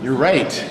You're right.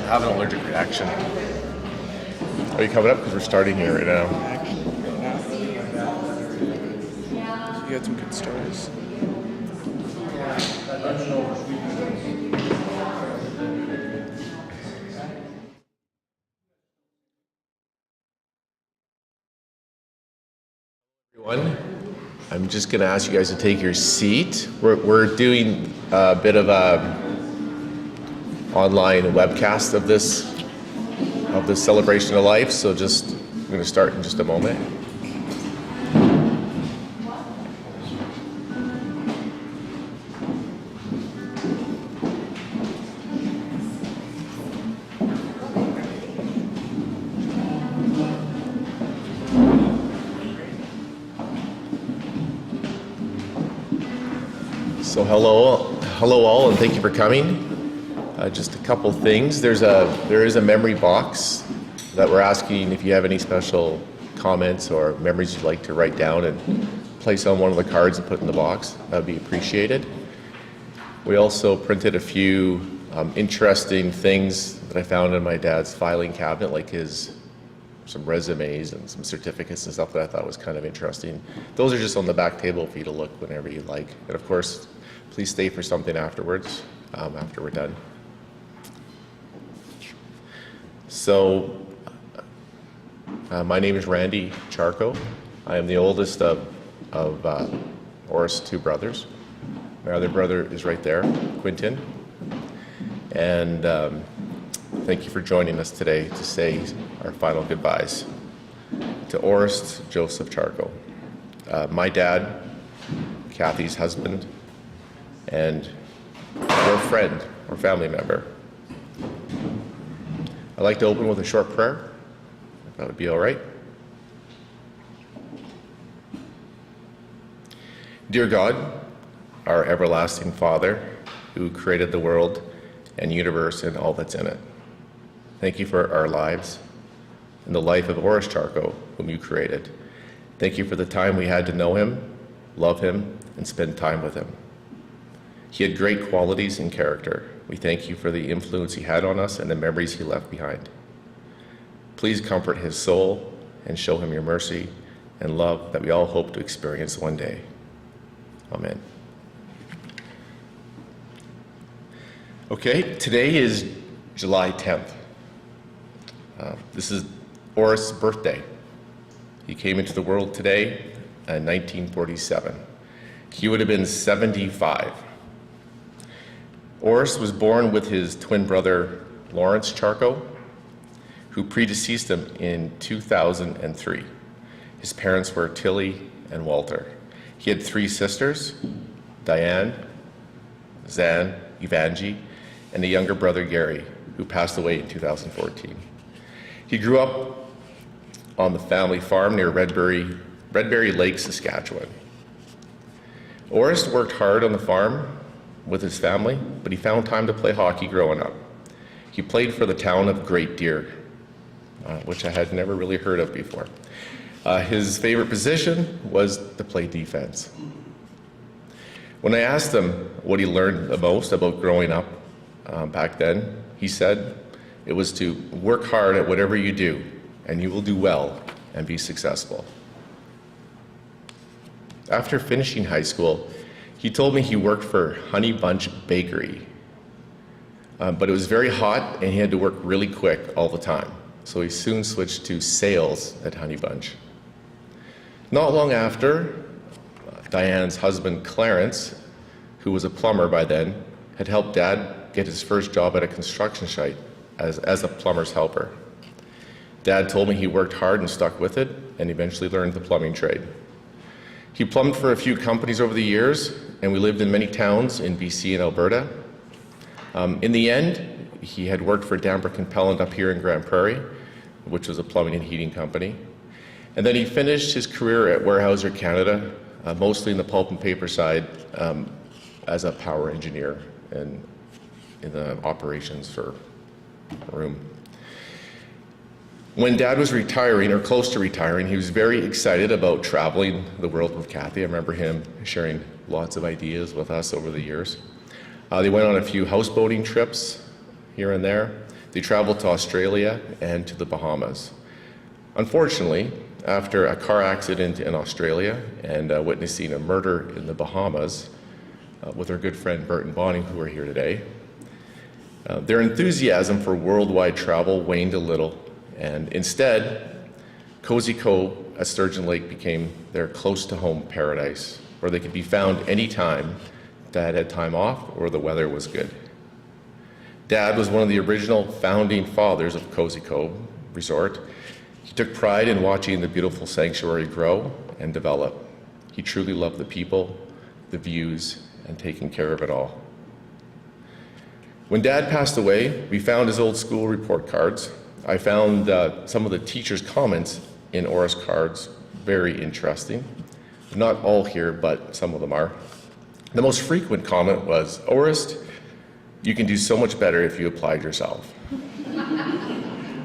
I have an allergic reaction. Are you coming up? Because we're starting here right now. You got some good stories. Everyone, I'm just going to ask you guys to take your seat. We're doing a bit of a online webcast of this celebration of life. So I'm going to start in just a moment. So hello all, and thank you for coming. Just a couple things. There is a memory box that we're asking if you have any special comments or memories you'd like to write down and place on one of the cards and put in the box. That would be appreciated. We also printed a few interesting things that I found in my dad's filing cabinet, like some resumes and some certificates and stuff that I thought was kind of interesting. Those are just on the back table for you to look whenever you like. And of course, please stay for something afterwards, after we're done. So, my name is Randy Charko. I am the oldest of Orest's two brothers. My other brother is right there, Quentin. And thank you for joining us today to say our final goodbyes to Orest Joseph Charko, my dad, Kathy's husband, and your friend or family member. I'd like to open with a short prayer, if that would be all right. Dear God, our everlasting Father, who created the world and universe and all that's in it, thank you for our lives and the life of Orest Charko, whom you created. Thank you for the time we had to know him, love him, and spend time with him. He had great qualities and character. We thank you for the influence he had on us and the memories he left behind. Please comfort his soul and show him your mercy and love that we all hope to experience one day. Amen. Okay, today is July 10th. This is Orest's birthday. He came into the world today in 1947. He would have been 75. Orest was born with his twin brother, Lawrence Charko, who predeceased him in 2003. His parents were Tilly and Walter. He had three sisters, Diane, Zan, Evangie, and a younger brother, Gary, who passed away in 2014. He grew up on the family farm near Redberry Lake, Saskatchewan. Orest worked hard on the farm with his family, but he found time to play hockey growing up. He played for the town of Great Deer, which I had never really heard of before. His favorite position was to play defense. When I asked him what he learned the most about growing up back then, he said it was to work hard at whatever you do and you will do well and be successful. After finishing high school, he told me he worked for Honey Bunch Bakery. But it was very hot and he had to work really quick all the time. So he soon switched to sales at Honey Bunch. Not long after, Diane's husband, Clarence, who was a plumber by then, had helped Dad get his first job at a construction site as a plumber's helper. Dad told me he worked hard and stuck with it and eventually learned the plumbing trade. He plumbed for a few companies over the years, and we lived in many towns in BC and Alberta. In the end, he had worked for Dambrick and Pelland up here in Grand Prairie, which was a plumbing and heating company. And then he finished his career at Weyerhaeuser Canada, mostly in the pulp and paper side, as a power engineer and in the operations for a room. When Dad was retiring, or close to retiring, he was very excited about traveling the world with Kathy. I remember him sharing lots of ideas with us over the years. They went on a few houseboating trips here and there. They traveled to Australia and to the Bahamas. Unfortunately, after a car accident in Australia and witnessing a murder in the Bahamas with our good friend Bert and Bonnie, who are here today, their enthusiasm for worldwide travel waned a little, and instead, Cozy Cove at Sturgeon Lake became their close-to-home paradise, where they could be found anytime Dad had time off or the weather was good. Dad was one of the original founding fathers of Cozy Cove Resort. He took pride in watching the beautiful sanctuary grow and develop. He truly loved the people, the views, and taking care of it all. When Dad passed away, we found his old school report cards. I found some of the teachers' comments in Orest cards very interesting. Not all here, but some of them are. The most frequent comment was, "Orest, you can do so much better if you applied yourself."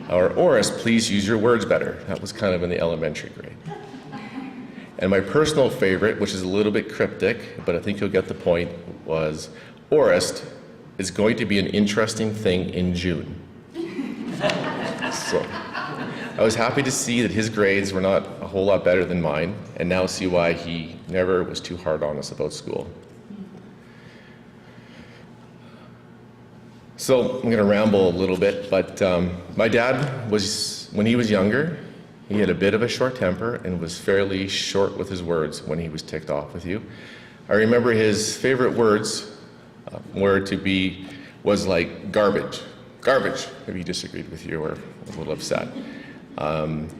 Or, "Orest, please use your words better." That was kind of in the elementary grade. And my personal favorite, which is a little bit cryptic, but I think you'll get the point, was, "Orest is going to be an interesting thing in June." So I was happy to see that his grades were not a whole lot better than mine, and now see why he never was too hard on us about school. So I'm going to ramble a little bit, but my dad was, when he was younger, he had a bit of a short temper and was fairly short with his words when he was ticked off with you. I remember his favorite words was like garbage, garbage, if he disagreed with you or was a little upset.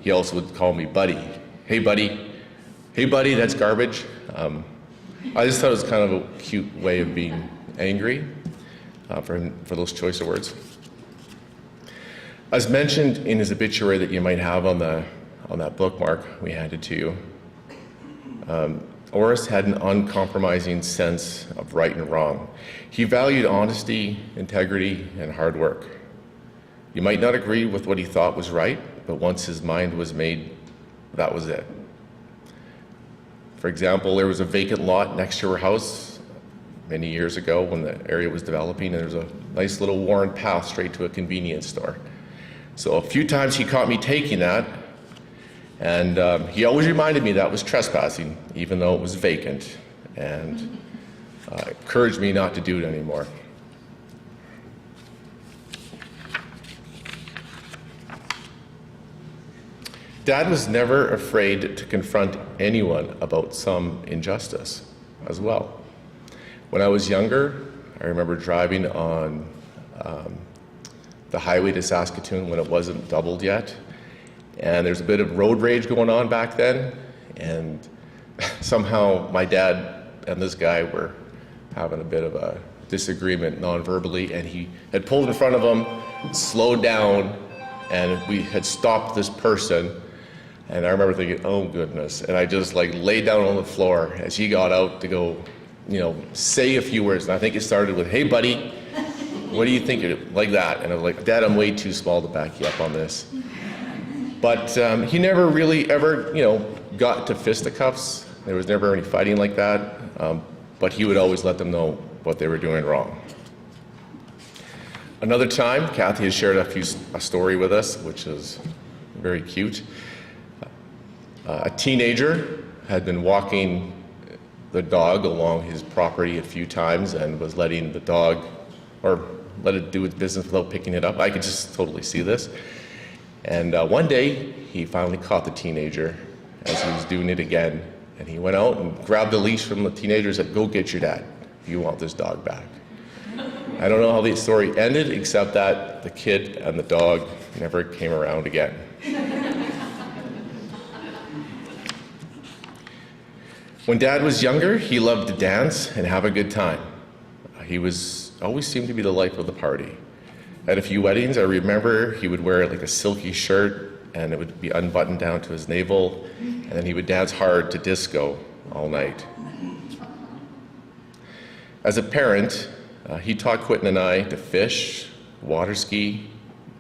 He also would call me buddy. Hey buddy, that's garbage. I just thought it was kind of a cute way of being angry for those choice of words. As mentioned in his obituary that you might have on that bookmark we handed to you, Orest had an uncompromising sense of right and wrong. He valued honesty, integrity, and hard work. You might not agree with what he thought was right, but once his mind was made, that was it. For example, there was a vacant lot next to her house many years ago when the area was developing, and there was a nice little worn path straight to a convenience store. So a few times he caught me taking that, and he always reminded me that was trespassing, even though it was vacant, and encouraged me not to do it anymore. Dad was never afraid to confront anyone about some injustice as well. When I was younger, I remember driving on the highway to Saskatoon when it wasn't doubled yet, and there's a bit of road rage going on back then, and somehow my dad and this guy were having a bit of a disagreement non-verbally, and he had pulled in front of him, slowed down, and we had stopped this person. And I remember thinking, oh goodness, and I just like laid down on the floor as he got out to go, say a few words. And I think it started with, "Hey buddy, what do you think of it?" Like that. And I was like, "Dad, I'm way too small to back you up on this." But he never really ever, got to fisticuffs. There was never any fighting like that. But he would always let them know what they were doing wrong. Another time, Kathy has shared a story with us, which is very cute. A teenager had been walking the dog along his property a few times and was letting the dog, or let it do its business without picking it up. I could just totally see this. And one day, he finally caught the teenager as he was doing it again. And he went out and grabbed the leash from the teenager and said, "Go get your dad. You want this dog back." I don't know how the story ended, except that the kid and the dog never came around again. When Dad was younger, he loved to dance and have a good time. He always seemed to be the life of the party. At a few weddings, I remember he would wear like a silky shirt and it would be unbuttoned down to his navel, and then he would dance hard to disco all night. As a parent, he taught Quentin and I to fish, water ski,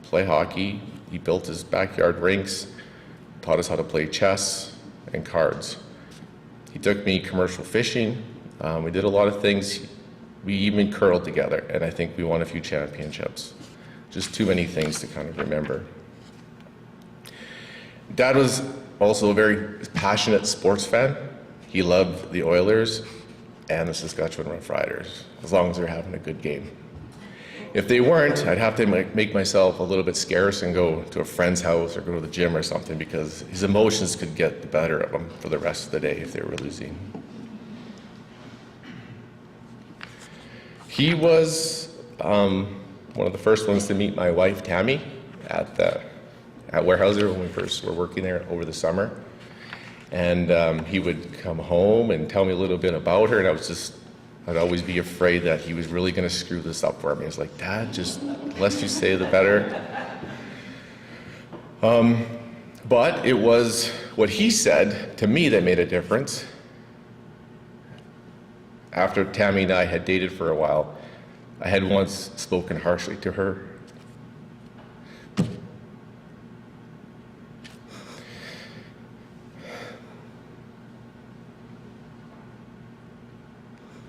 play hockey. He built his backyard rinks, taught us how to play chess and cards. He took me commercial fishing. We did a lot of things. We even curled together, and I think we won a few championships. Just too many things to kind of remember. Dad was also a very passionate sports fan. He loved the Oilers and the Saskatchewan Roughriders, as long as they're having a good game. If they weren't, I'd have to make myself a little bit scarce and go to a friend's house or go to the gym or something, because his emotions could get the better of him for the rest of the day if they were losing. He was one of the first ones to meet my wife, Tammy, at Weyerhaeuser when we first were working there over the summer. And he would come home and tell me a little bit about her, and I'd always be afraid that he was really going to screw this up for me. I was like, "Dad, just the less you say, the better." But it was what he said to me that made a difference. After Tammy and I had dated for a while, I had once spoken harshly to her.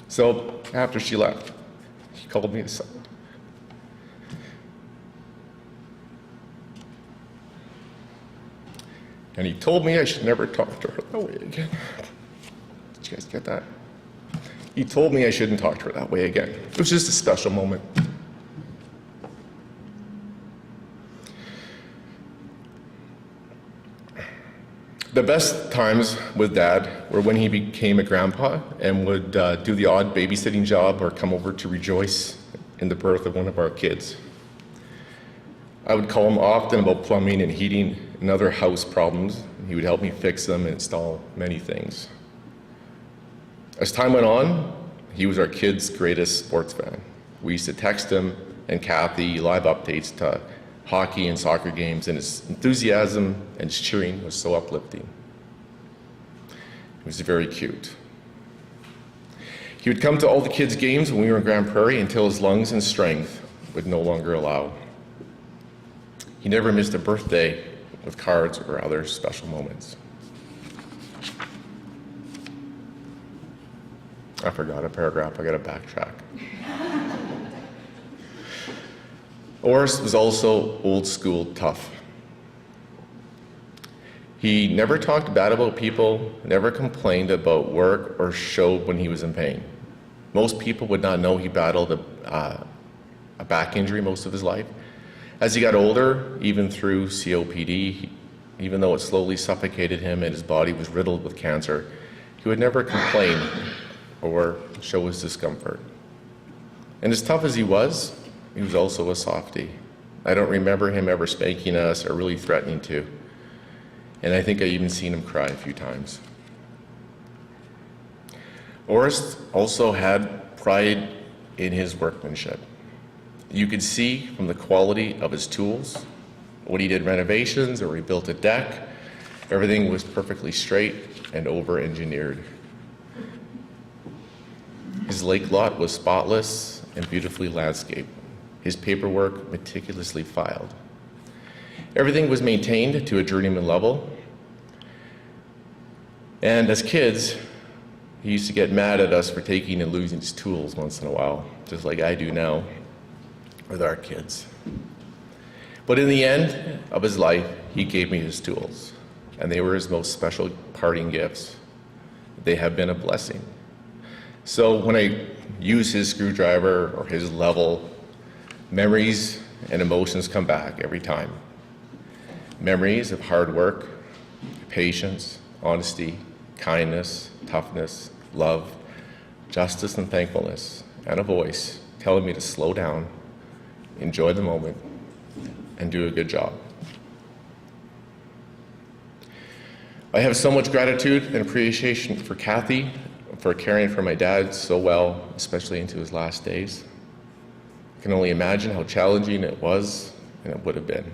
So after she left, he called me aside. And he told me I should never talk to her that way again. Did you guys get that? He told me I shouldn't talk to her that way again. It was just a special moment. The best times with Dad were when he became a grandpa and would do the odd babysitting job or come over to rejoice in the birth of one of our kids. I would call him often about plumbing and heating and other house problems. He would help me fix them and install many things. As time went on, he was our kids' greatest sports fan. We used to text him and Kathy live updates to hockey and soccer games, and his enthusiasm and his cheering was so uplifting. It was very cute. He would come to all the kids' games when we were in Grand Prairie until his lungs and strength would no longer allow. He never missed a birthday with cards or other special moments. I forgot a paragraph, I gotta backtrack. Orest was also old school tough. He never talked bad about people, never complained about work or showed when he was in pain. Most people would not know he battled a back injury most of his life. As he got older, even through COPD, even though it slowly suffocated him and his body was riddled with cancer, he would never complain or show his discomfort. And as tough as he was also a softie. I don't remember him ever spanking us or really threatening to. And I think I even seen him cry a few times. Orest also had pride in his workmanship. You could see from the quality of his tools, when he did renovations or rebuilt a deck, everything was perfectly straight and over-engineered. His lake lot was spotless and beautifully landscaped. His paperwork meticulously filed. Everything was maintained to a journeyman level. And as kids, he used to get mad at us for taking and losing his tools once in a while, just like I do now with our kids. But in the end of his life, he gave me his tools, and they were his most special parting gifts. They have been a blessing. So when I use his screwdriver or his level, memories and emotions come back every time. Memories of hard work, patience, honesty, kindness, toughness, love, justice and thankfulness, and a voice telling me to slow down, enjoy the moment, and do a good job. I have so much gratitude and appreciation for Kathy for caring for my dad so well, especially into his last days. I can only imagine how challenging it was and it would have been.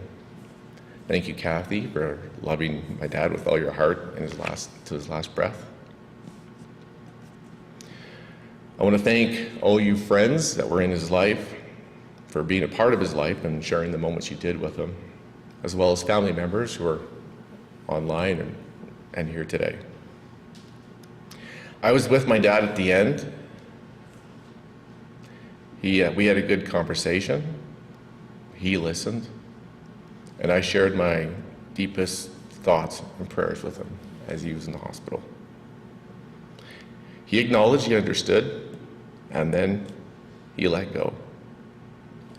Thank you, Kathy, for loving my dad with all your heart in to his last breath. I want to thank all you friends that were in his life for being a part of his life and sharing the moments you did with him, as well as family members who are online and here today. I was with my dad at the end. We had a good conversation. He listened, and I shared my deepest thoughts and prayers with him as he was in the hospital. He acknowledged he understood, and then he let go.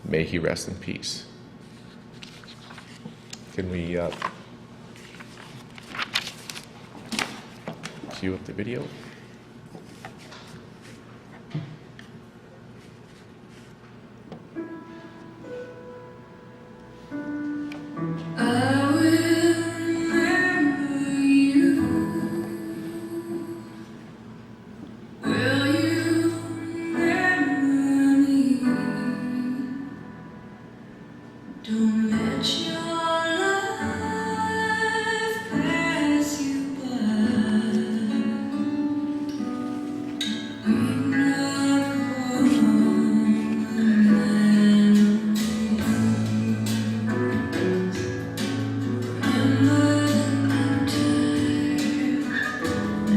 May he rest in peace. Can we cue up the video? Don't let your life pass you by. We're not home, remember the time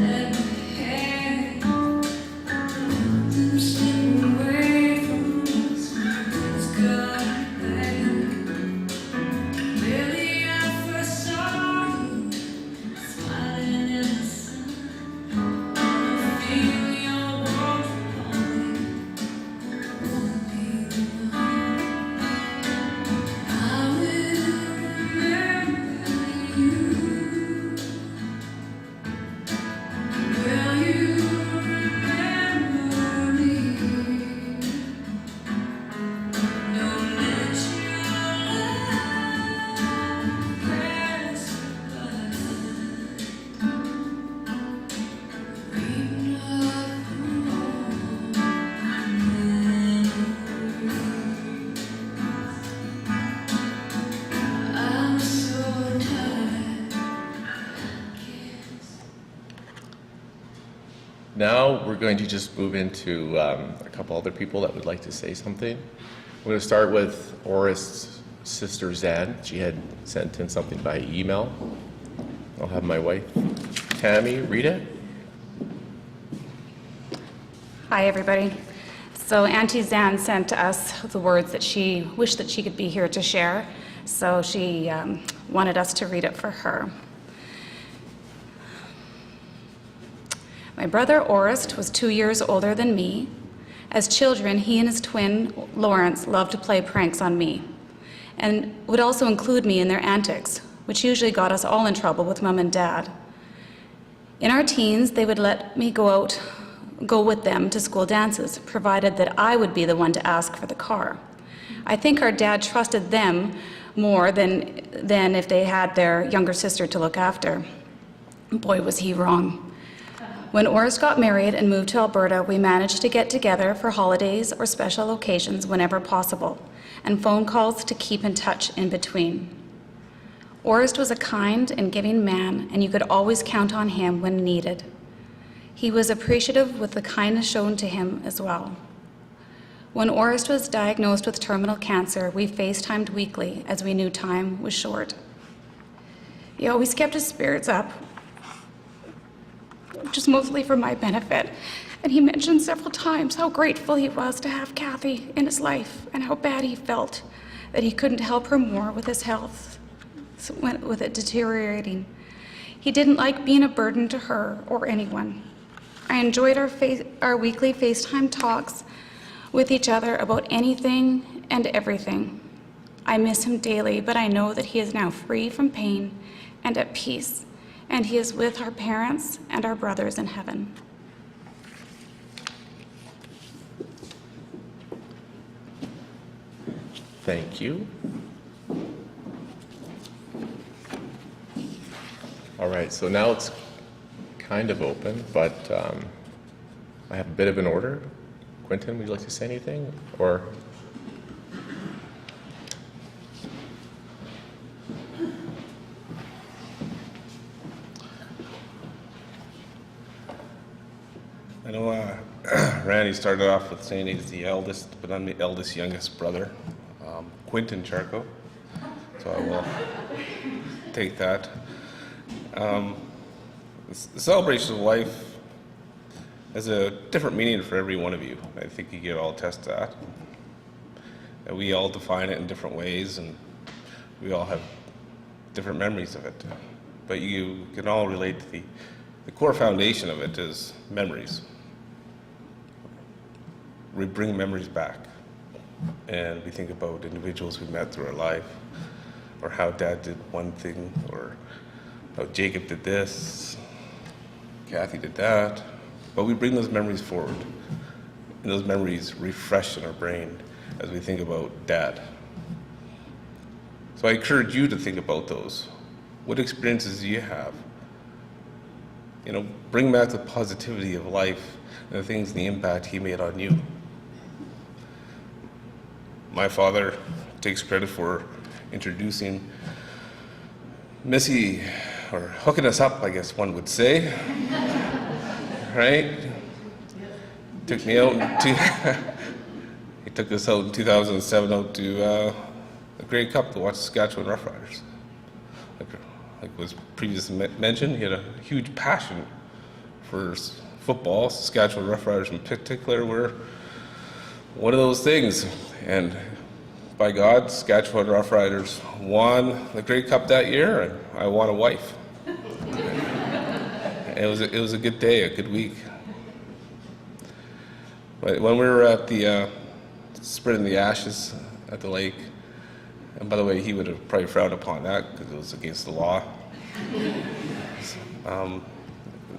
that we had. Them slip away from us, it's got back. Really, I first saw you smiling in the sun. I feel your warmth upon me. Wanna be the one. I will remember you. Will you remember me? Don't let your life pass you by. We're not home. I'm so tired. Now we're going to just move into a couple other people that would like to say something. We're going to start with Orest's sister Zan. She had sent in something by email. I'll have my wife Tammy read it. Hi, everybody. So Auntie Zan sent us the words that she wished that she could be here to share. So she wanted us to read it for her. My brother Orest was 2 years older than me. As children, he and his twin, Lawrence, loved to play pranks on me and would also include me in their antics, which usually got us all in trouble with Mom and Dad. In our teens, they would let me go with them to school dances, provided that I would be the one to ask for the car. I think our dad trusted them more than if they had their younger sister to look after. Boy, was he wrong. When Orest got married and moved to Alberta, we managed to get together for holidays or special occasions whenever possible, and phone calls to keep in touch in between. Orest was a kind and giving man, and you could always count on him when needed. He was appreciative with the kindness shown to him as well. When Orest was diagnosed with terminal cancer, we FaceTimed weekly as we knew time was short. He always kept his spirits up, just mostly for my benefit. And he mentioned several times how grateful he was to have Kathy in his life and how bad he felt that he couldn't help her more with his health. went with it deteriorating. He didn't like being a burden to her or anyone. I enjoyed our weekly FaceTime talks with each other about anything and everything. I miss him daily, but I know that he is now free from pain and at peace, and he is with our parents and our brothers in heaven. Thank you. All right, so now it's kind of open, but I have a bit of an order. Quentin, would you like to say anything? Or I know Randy started off with saying he's the eldest, but I'm the eldest youngest brother, Quentin Charko. So I will take that. The celebration of life has a different meaning for every one of you. I think you can all attest to that. And we all define it in different ways, and we all have different memories of it. But you can all relate to the core foundation of it is memories. We bring memories back, and we think about individuals we met through our life, or how Dad did one thing, or how Jacob did this, Kathy did that. But we bring those memories forward, and those memories refresh in our brain as we think about Dad. So I encourage you to think about those. What experiences do you have? You know, bring back the positivity of life and the things, the impact he made on you. My father takes credit for introducing Missy, or hooking us up, I guess one would say, right? Took me out he took us out in 2007 out to the Grey Cup to watch the Saskatchewan Roughriders. Like was previously mentioned, he had a huge passion for football. Saskatchewan Roughriders in particular were one of those things. And by God, Saskatchewan Roughriders won the Grey Cup that year, and I won a wife. And it was a good day, a good week. But when we were at the spreading the ashes at the lake, and by the way, he would have probably frowned upon that because it was against the law.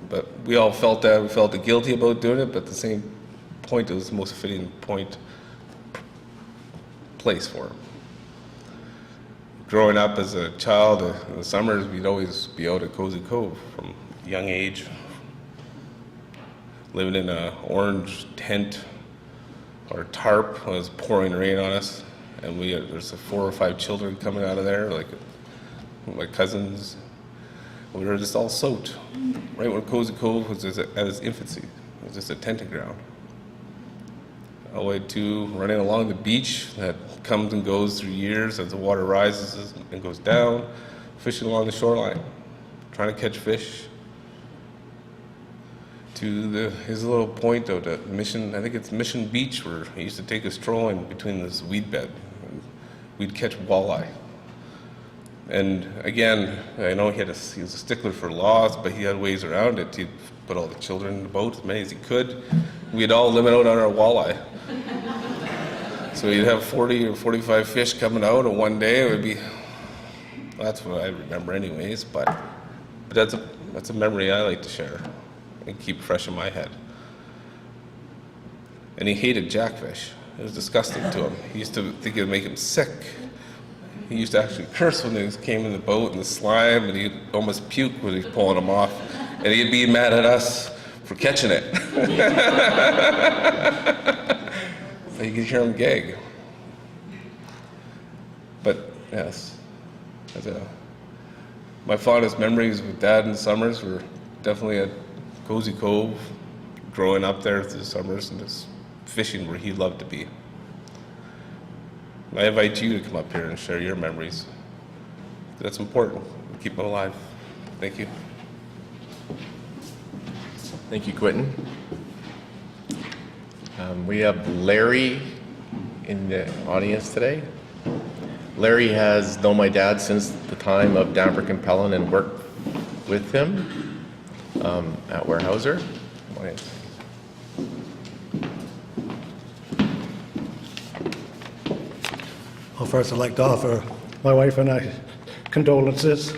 But we all felt that. We felt guilty about doing it, but at the same point, it was the most fitting place for him. Growing up as a child, in the summers, we'd always be out at Cozy Cove from a young age, living in an orange tent or tarp when it was pouring rain on us. And there's 4 or 5 children coming out of there, like my cousins. We were just all soaked. Right when Cozy Cove was at its infancy, it was just a tenting ground. All the way to running along the beach that comes and goes through years as the water rises and goes down, fishing along the shoreline, trying to catch fish. To his little point out at Mission, I think it's Mission Beach, where he used to take us trolling between this weed bed. We'd catch walleye. And again, I know he was a stickler for laws, but he had ways around it. He'd put all the children in the boat, as many as he could. We'd all limit out on our walleye. So you'd have 40 or 45 fish coming out in one day. It would be, that's what I remember anyways, but that's a memory I like to share and keep fresh in my head. And he hated jackfish. It was disgusting to him. He used to think it would make him sick. He used to actually curse when he came in the boat and the slime, and he'd almost puke when he was pulling them off. And he'd be mad at us for catching it. So you could hear him gag. But yes, my fondest memories with Dad in the summers were definitely at Cozy Cove, growing up there through the summers and just fishing where he loved to be. And I invite you to come up here and share your memories. That's important. Keep them alive. Thank you. thank you, Quentin. We have Larry in the audience today. Larry has known my dad since the time of Danbrook and Pellin and worked with him at Weyerhaeuser. Well, first I'd like to offer my wife and I condolences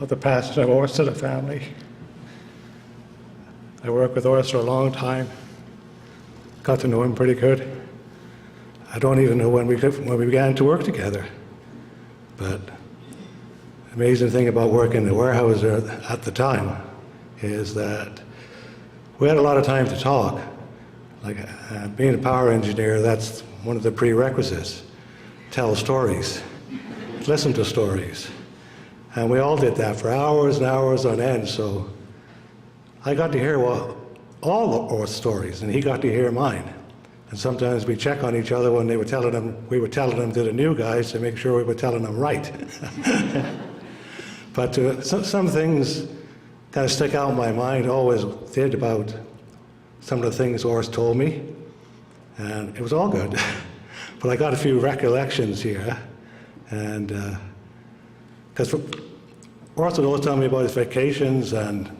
of the passing of Orest to the family. I worked with Orest for a long time, got to know him pretty good. I don't even know when we began to work together, but the amazing thing about working at Weyerhaeuser at the time is that we had a lot of time to talk. Like being a power engineer, that's one of the prerequisites. Tell stories, listen to stories. And we all did that for hours and hours on end, so I got to hear all our stories, and he got to hear mine. And sometimes we check on each other when we were telling them to the new guys to make sure we were telling them right. But some things kind of stick out in my mind, always did, about some of the things Orest told me, and it was all good. But I got a few recollections here, and because Orest would always tell me about his vacations, and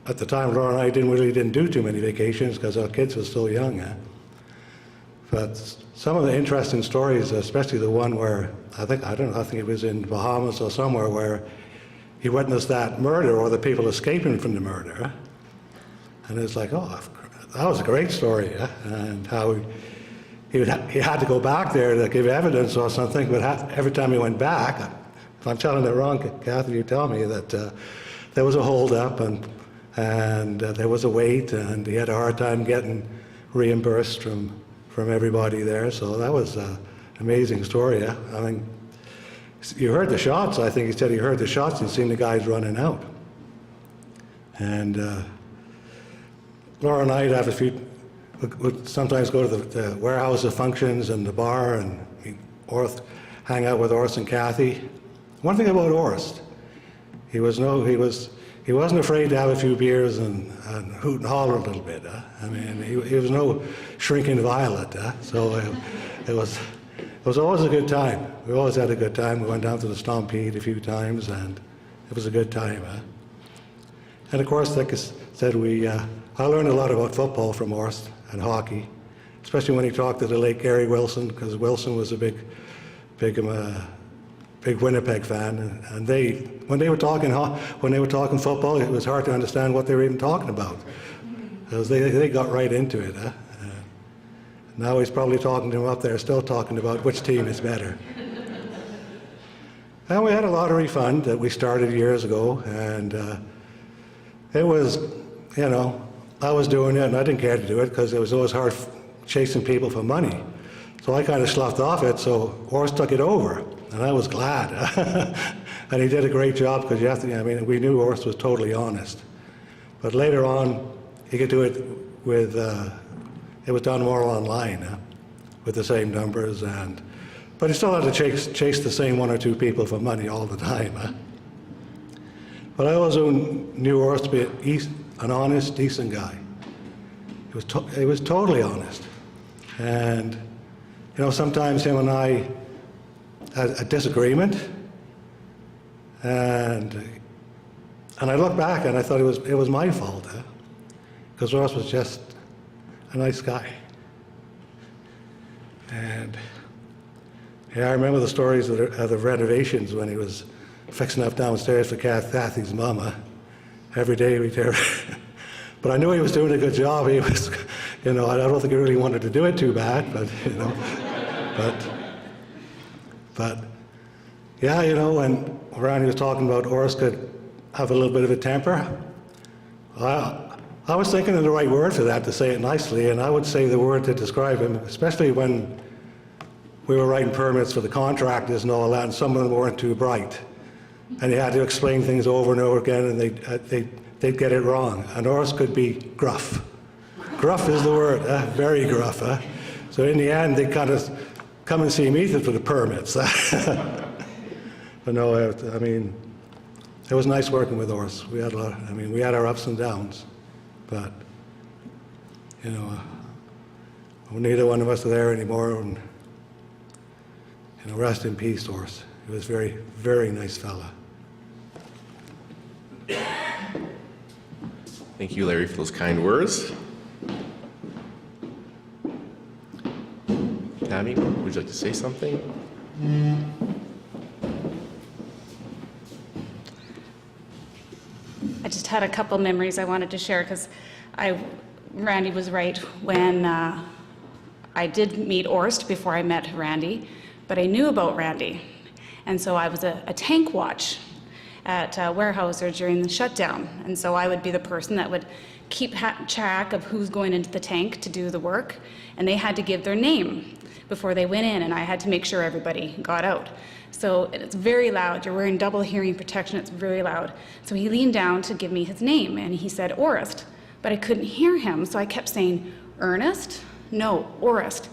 at the time Laura and I didn't do too many vacations because our kids were still young. But some of the interesting stories, especially the one where I think it was in Bahamas or somewhere, where he witnessed that murder or the people escaping from the murder, and it's like, oh, that was a great story, and how he had to go back there to give evidence or something, but every time he went back, if I'm telling it wrong, Kathy, you tell me, that there was a hold-up and there was a wait, and he had a hard time getting reimbursed from everybody there. So that was an amazing story. I mean, you heard the shots. I think he said he heard the shots and seen the guys running out. And Laura and I'd have would sometimes go to the Weyerhaeuser functions and the bar, and hang out with Orest and Kathy. One thing about Orest, he wasn't afraid to have a few beers and hoot and holler a little bit. I mean, he was no shrinking violet. So it was always a good time. We always had a good time. We went down to the Stompede a few times, and it was a good time. And of course, like I said, I learned a lot about football from Orest and hockey, especially when he talked to the late Gary Wilson, because Wilson was a big Winnipeg fan, and when they were talking football, it was hard to understand what they were even talking about, because they got right into it. Now he's probably talking to him up there, still talking about which team is better. And we had a lottery fund that we started years ago, and it was, I was doing it, and I didn't care to do it because it was always hard chasing people for money. So I kind of sloughed off it, so Orest took it over, and I was glad. And he did a great job, because we knew Orest was totally honest. But later on, he could do it with, it was done more online, with the same numbers, but he still had to chase the same one or two people for money all the time. But I always knew Orest to be an honest, decent guy. He was totally honest. And sometimes him and I had a disagreement, and I look back and I thought it was my fault, because Ross was just a nice guy. And I remember the stories of the renovations when he was fixing up downstairs for Kathy's mama. Every day we'd hear. But I knew he was doing a good job. He was, I don't think he really wanted to do it too bad, but but yeah, when Randy was talking about Orest could have a little bit of a temper, I was thinking of the right word for that, to say it nicely, and I would say the word to describe him, especially when we were writing permits for the contractors and all that, and some of them weren't too bright, and he had to explain things over and over again, and they'd get it wrong. And Orest could be gruff. Gruff is the word, very gruff. So in the end, they kind of come and see me for the permits. But no, it was nice working with Orest. We had we had our ups and downs, but neither one of us are there anymore, and And rest in peace, Orest. He was a very, very nice fella. Thank you, Larry, for those kind words. Tammy, would you like to say something? I just had a couple memories I wanted to share because Randy was right when I did meet Orest before I met Randy, but I knew about Randy. And so I was a tank watch at Weyerhaeuser during the shutdown. And so I would be the person that would keep track of who's going into the tank to do the work. And they had to give their name before they went in, and I had to make sure everybody got out. So it's very loud. You're wearing double hearing protection. It's very loud. So he leaned down to give me his name, and he said Orest, but I couldn't hear him, so I kept saying, Ernest? No, Orest.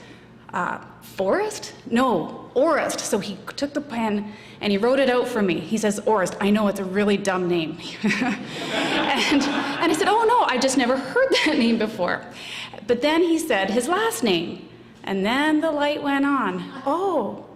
Forrest? No, Orest. So he took the pen and he wrote it out for me. He says, Orest. I know it's a really dumb name. and I said, oh no, I just never heard that name before. But then he said his last name, and then the light went on. Oh,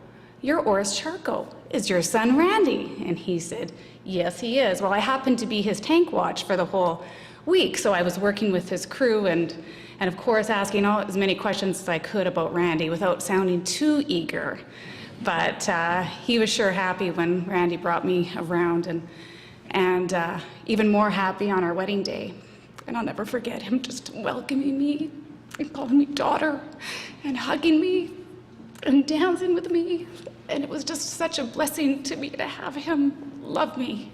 you're Orest Charko. Is your son Randy? And he said, yes, he is. Well, I happened to be his tank watch for the whole week, so I was working with his crew and of course asking as many questions as I could about Randy without sounding too eager. But he was sure happy when Randy brought me around, and even more happy on our wedding day. And I'll never forget him just welcoming me and calling me daughter and hugging me and dancing with me. And it was just such a blessing to me to have him love me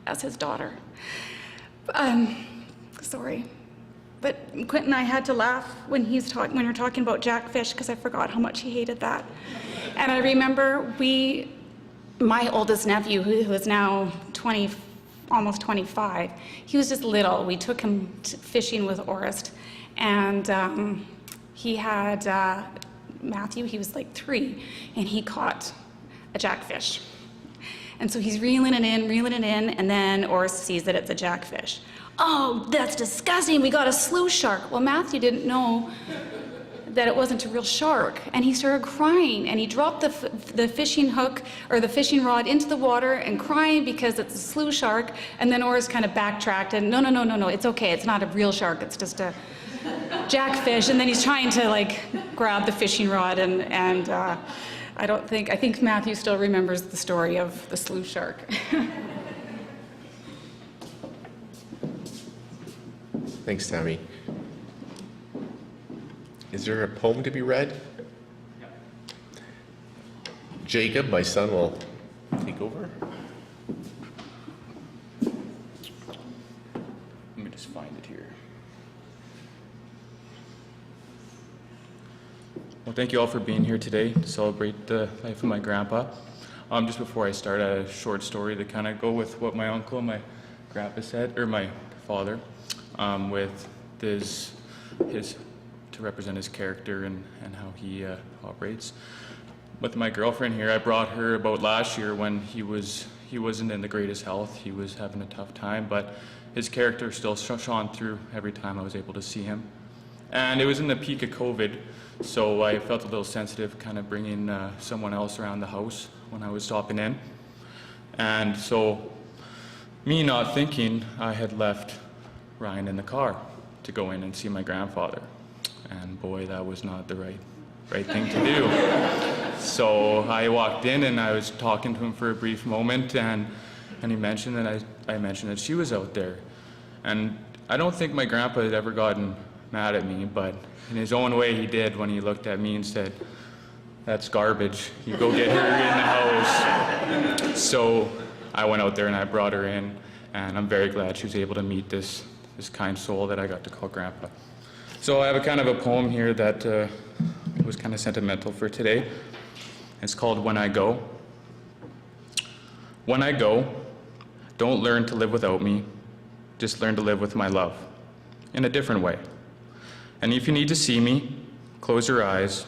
as his daughter. Sorry. But Quentin and I had to laugh when you're talking about jackfish, because I forgot how much he hated that. And I remember my oldest nephew, who is now 20, almost 25, he was just little. We took him fishing with Orest, and he had Matthew, he was like 3, and he caught a jackfish. And so he's reeling it in, and then Orest sees that it's a jackfish. Oh, that's disgusting, we got a sluice shark. Well, Matthew didn't know that it wasn't a real shark, and he started crying, and he dropped the fishing hook, or the fishing rod, into the water and crying because it's a sluice shark, and then Orest kind of backtracked and, no, it's okay, it's not a real shark, it's just a jackfish, and then he's trying to like grab the fishing rod, and I think Matthew still remembers the story of the sluice shark. Thanks, Tammy. Is there a poem to be read? Yeah. Jacob, my son, will take over. Let me just find it here. Well, thank you all for being here today to celebrate the life of my grandpa. Just before I start, I had a short story to kind of go with what my uncle and my grandpa said, or my father, with his to represent his character and how he operates. With my girlfriend here, I brought her about last year when he wasn't in the greatest health. He was having a tough time, but his character still shone through every time I was able to see him. And it was in the peak of COVID, so I felt a little sensitive kind of bringing someone else around the house when I was stopping in. And so, me not thinking, I had left Ryan in the car to go in and see my grandfather. And boy, that was not the right thing to do. So I walked in and I was talking to him for a brief moment, and he mentioned that I mentioned that she was out there. And I don't think my grandpa had ever gotten mad at me, but in his own way he did when he looked at me and said, "That's garbage. You go get her in the house." So I went out there and I brought her in, and I'm very glad she was able to meet this kind soul that I got to call Grandpa. So I have a kind of a poem here that was kind of sentimental for today. It's called When I Go. When I go, don't learn to live without me, just learn to live with my love, in a different way. And if you need to see me, close your eyes,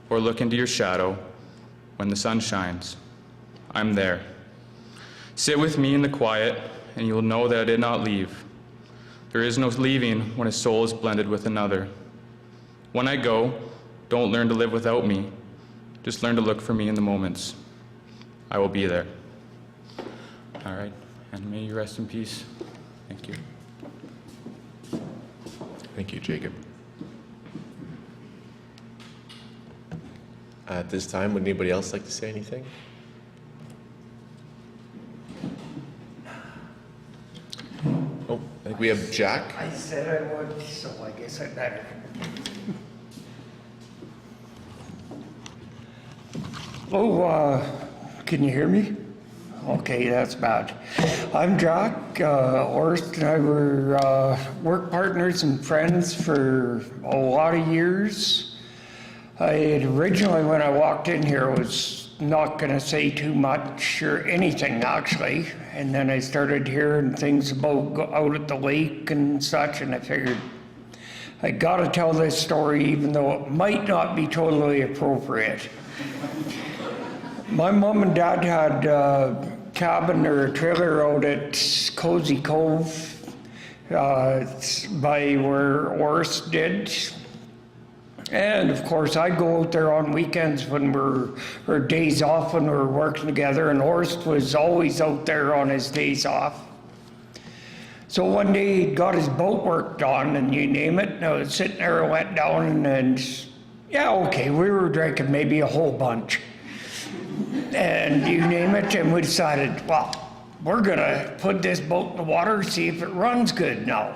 or look into your shadow when the sun shines. I'm there. Sit with me in the quiet, and you'll know that I did not leave. There is no leaving when a soul is blended with another. When I go, don't learn to live without me. Just learn to look for me in the moments. I will be there. All right, and may you rest in peace. Thank you. Thank you, Jacob. At this time, would anybody else like to say anything? Oh, I think we have Jack. I said I would, so I guess I better. Oh, can you hear me? Okay, that's bad. I'm Jack. Orest and I were work partners and friends for a lot of years. I had originally, when I walked in here, was not going to say too much or anything, actually. And then I started hearing things about out at the lake and such, and I figured I got to tell this story, even though it might not be totally appropriate. My mom and dad had a cabin or a trailer out at Cozy Cove by where Orest did. And of course, I'd go out there on weekends when or days off when we were working together, and Orest was always out there on his days off. So one day he got his boat worked on, and you name it, and I was sitting there, I went down, and yeah, okay, we were drinking maybe a whole bunch. And you name it, and we decided, well, we're gonna put this boat in the water, see if it runs good now.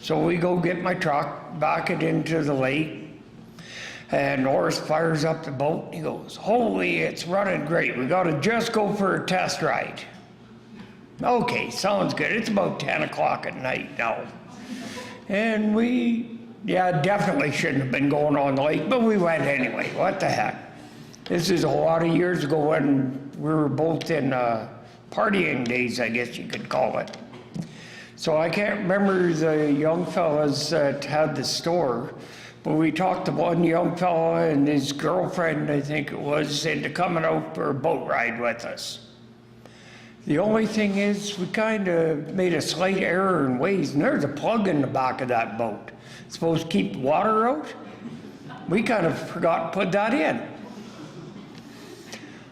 So we go get my truck, back it into the lake, and Orest fires up the boat, and he goes, holy, it's running great. We gotta just go for a test ride. Okay, sounds good. It's about 10 o'clock at night now. And we, definitely shouldn't have been going on the lake, but we went anyway. What the heck? This is a lot of years ago when we were both in partying days, I guess you could call it. So I can't remember the young fellas that had the store, but we talked to one young fella and his girlfriend, I think it was, into coming out for a boat ride with us. The only thing is, we kind of made a slight error in ways, and there's a plug in the back of that boat. It's supposed to keep water out. We kind of forgot to put that in.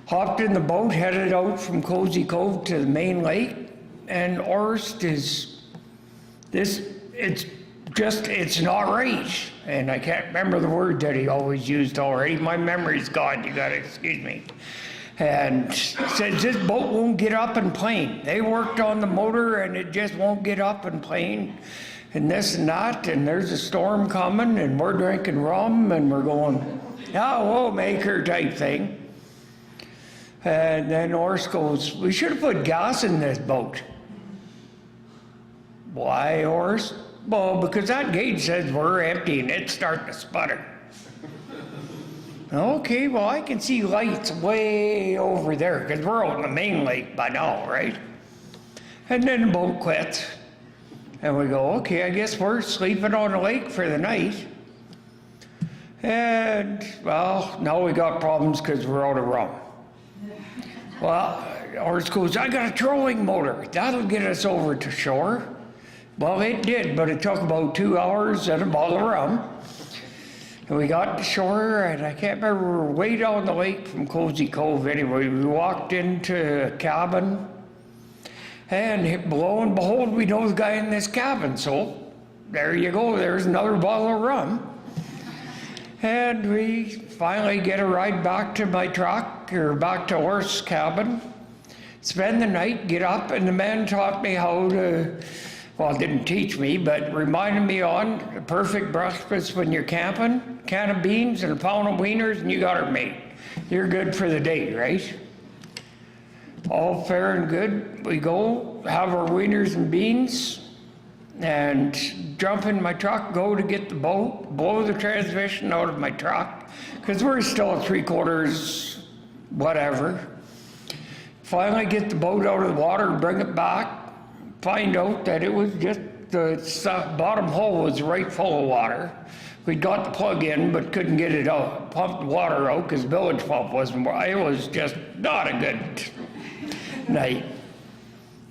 Hopped in the boat, headed out from Cozy Cove to the main lake, and Orest is, it's not right. And I can't remember the word that he always used already. My memory's gone, you gotta excuse me. And says this boat won't get up and plane. They worked on the motor and it just won't get up and plane. And this and that, and there's a storm coming, and we're drinking rum, and we're going, yeah, we'll make her type thing. And then Orest goes, we should have put gas in this boat. Why, Orest? Well, because that gauge says we're empty and it's starting to sputter. Okay, well, I can see lights way over there because we're out in the main lake by now, right? And then the boat quits. And we go, okay, I guess we're sleeping on the lake for the night. And, well, now we got problems because we're out of rum. Well, Orest goes, I got a trolling motor. That'll get us over to shore. Well, it did, but it took about 2 hours and a bottle of rum. And we got to shore, and I can't remember, we were way down the lake from Cozy Cove anyway. We walked into a cabin, and lo and behold, we know the guy in this cabin. So there you go, there's another bottle of rum. And we finally get a ride back to my truck, or back to Orest's cabin, spend the night, get up, and the man taught me how to, well, didn't teach me, but reminded me on the perfect breakfast when you're camping, can of beans and a pound of wieners, and you got her made. You're good for the day, right? All fair and good. We go, have our wieners and beans, and jump in my truck, go to get the boat, blow the transmission out of my truck, because we're still 3/4, whatever. Finally get the boat out of the water, bring it back, find out that it was just the bottom hole was right full of water. We got the plug in, but couldn't get it out, pump the water out, because village pump wasn't, it was just not a good night.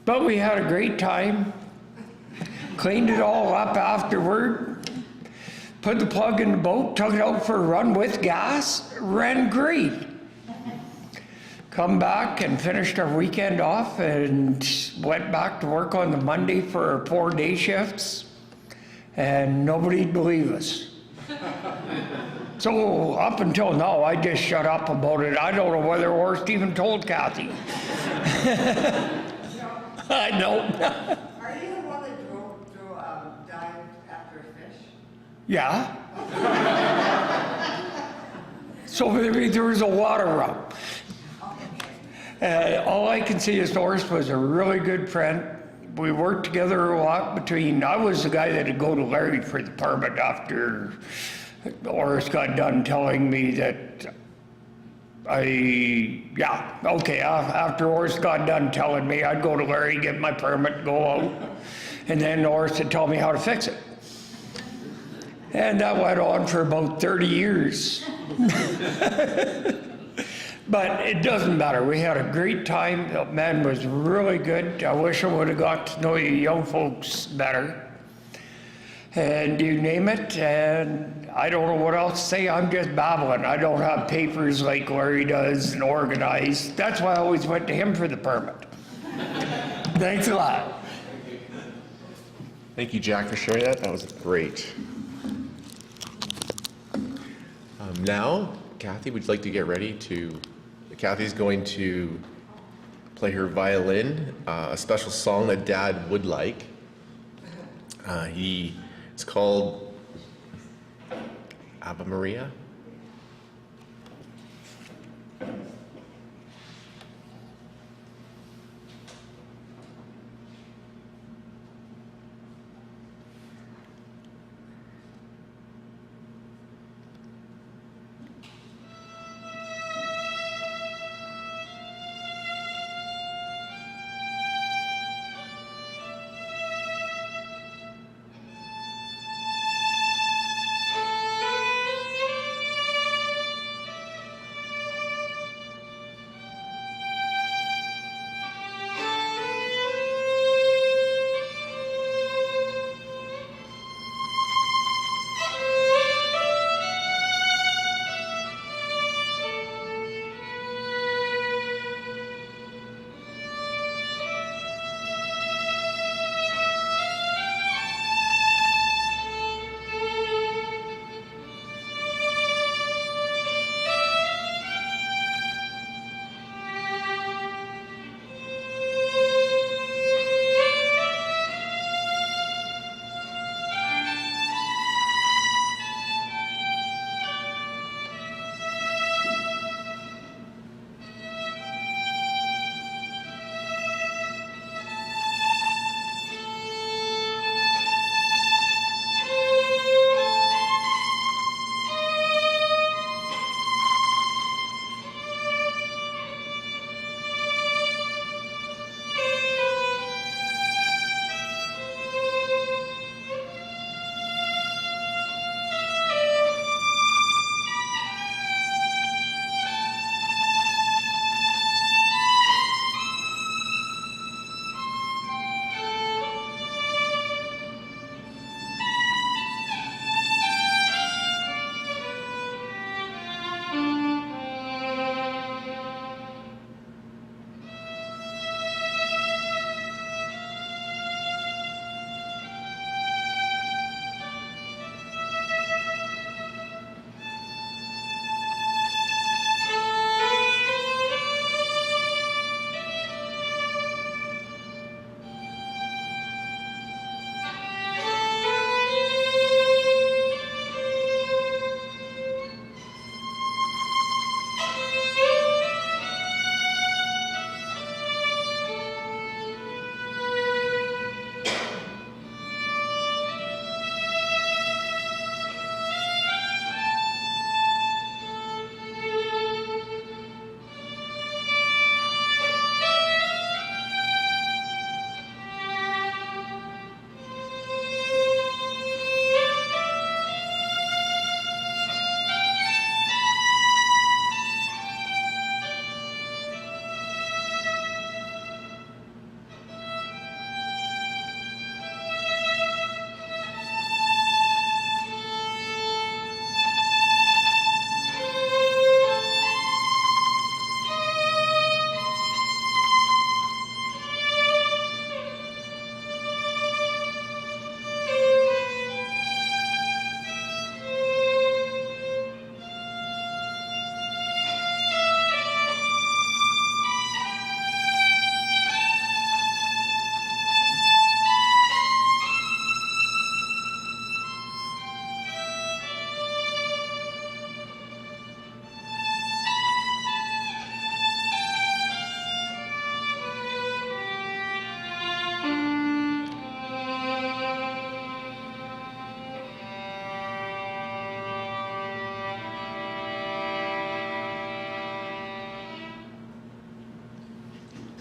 But we had a great time. Cleaned it all up afterward, put the plug in the boat, took it out for a run with gas, ran great. Come back and finished our weekend off and went back to work on the Monday for 4-day shifts, and nobody'd believe us. So up until now, I just shut up about it. I don't know whether Orest even told Kathy. I know. Are you the one that dived after a fish? Yeah. So maybe there was a water run. All I can say is Orest was a really good friend. We worked together a lot I was the guy that would go to Larry for the permit after Orest got done telling me that after Orest got done telling me, I'd go to Larry, get my permit, go out, and then Orest would tell me how to fix it. And that went on for about 30 years. But it doesn't matter. We had a great time. The man was really good. I wish I would have got to know you young folks better. And you name it, and I don't know what else to say. I'm just babbling. I don't have papers like Larry does and organized. That's why I always went to him for the permit. Thanks a lot. Thank you, Jack, for sharing that. That was great. Now, Kathy, would you like to get ready to... Kathy's going to play her violin, a special song that Dad would like. It's called Ave Maria.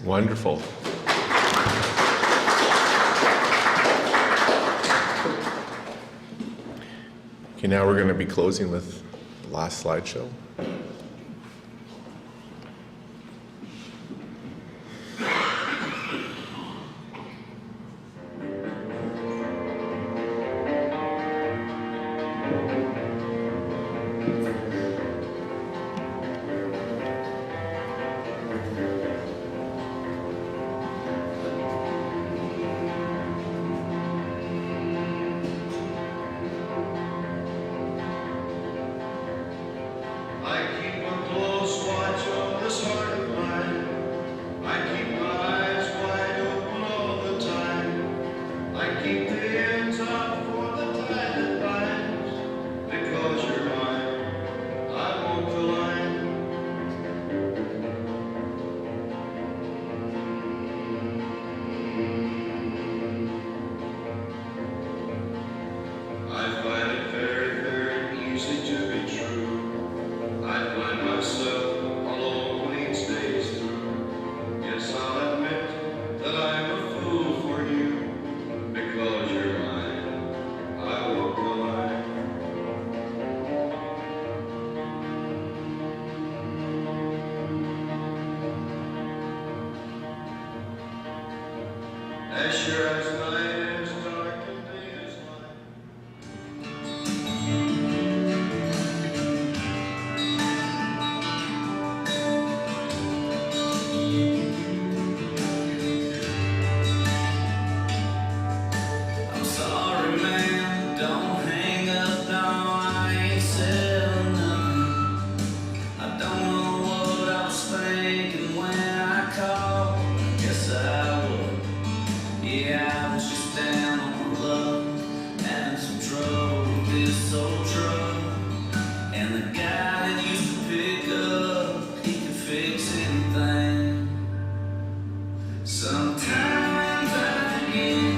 Wonderful. Okay, now we're going to be closing with the last slideshow. I keep a close watch on this heart of mine. I keep my eyes wide open all the time. I keep the ends out for the tie that binds. Because you're mine, I won't the line. I find it very, very easy to be true. I find myself alone when each day is through. Yes, I'll admit that I'm a fool for you. Because you're mine, I walk the line. As sure as night is dark and day is light. I'm sorry, man, don't hang up, no, I ain't said nothing. I don't know what I was thinking when I called. I guess I would. Yeah, I was just down on my luck, having some trouble with this old truck. And the guy that used to pick up, he could fix anything. Sometimes I forget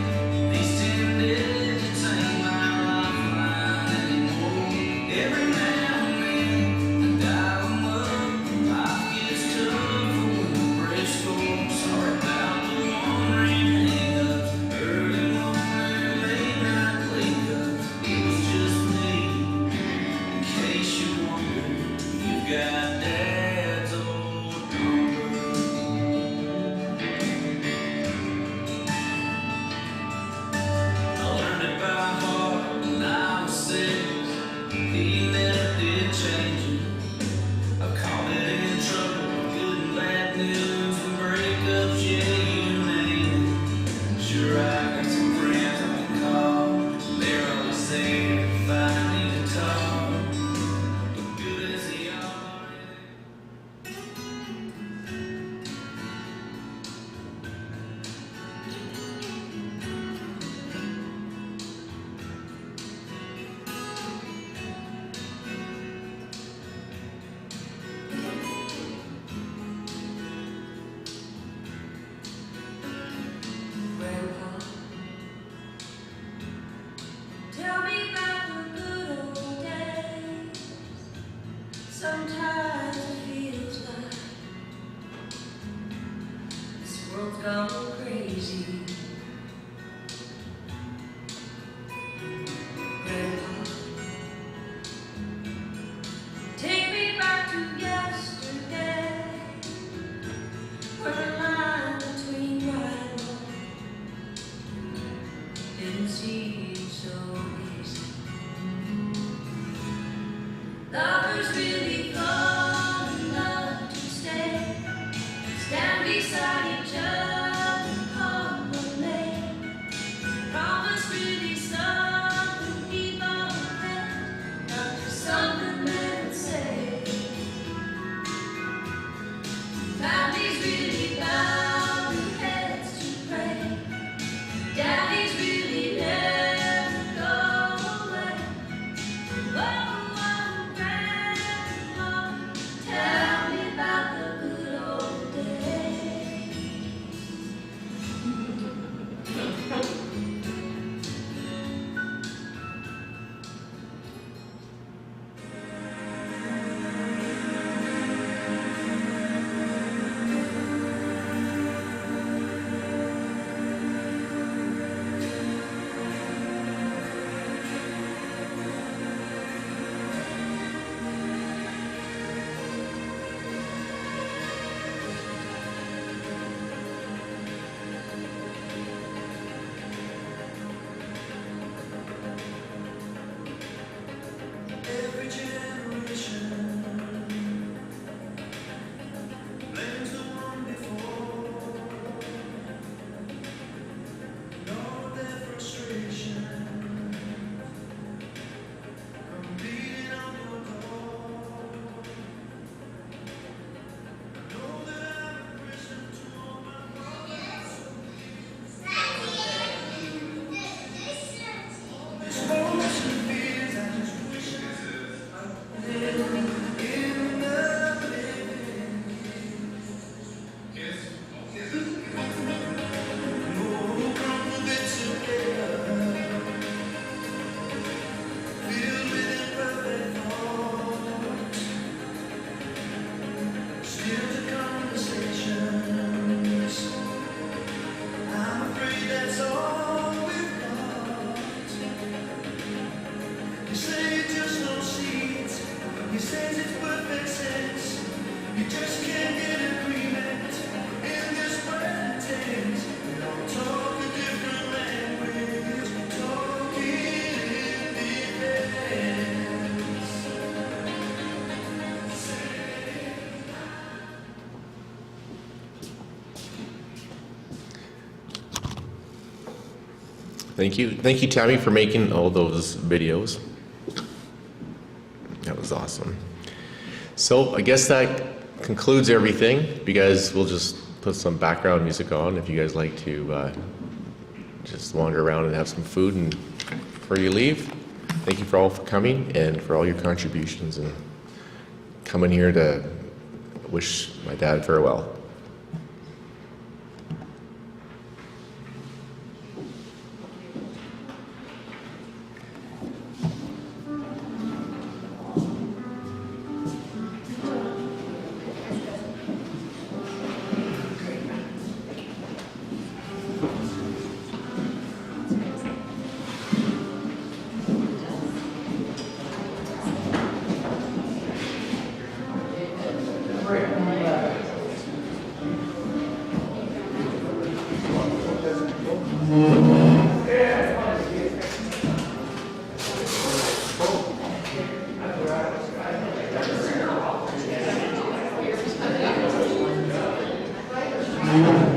these 10 digits ain't my lifeline anymore. Every now and then I dial 'em up. Life gets tough when the bridge goes. Sorry about the wandering hang-ups. Early morning, late night wake-ups. It was just me. In case you wonder, you've got Dad's old number. I learned it by heart when I was 6. He never did change it. I caught it in trouble, good and bad news and breakups, yeah, you name it. Sure, I got some friends I can call. They're always there if I need to talk. But good as they are. Grandpa, tell me about the good old days. Sometimes it feels like this world's gone crazy. Grandpa, take me back to yesterday, where the line between right and wrong didn't seem so easy. Lovers really fall in love to stay, stand beside each other, come Thank you. Thank you, Tammy, for making all those videos. That was awesome. So I guess that concludes everything. You guys, we'll just put some background music on if you guys like to just wander around and have some food and before you leave. Thank you for all for coming and for all your contributions and coming here to wish my dad farewell. Thank you.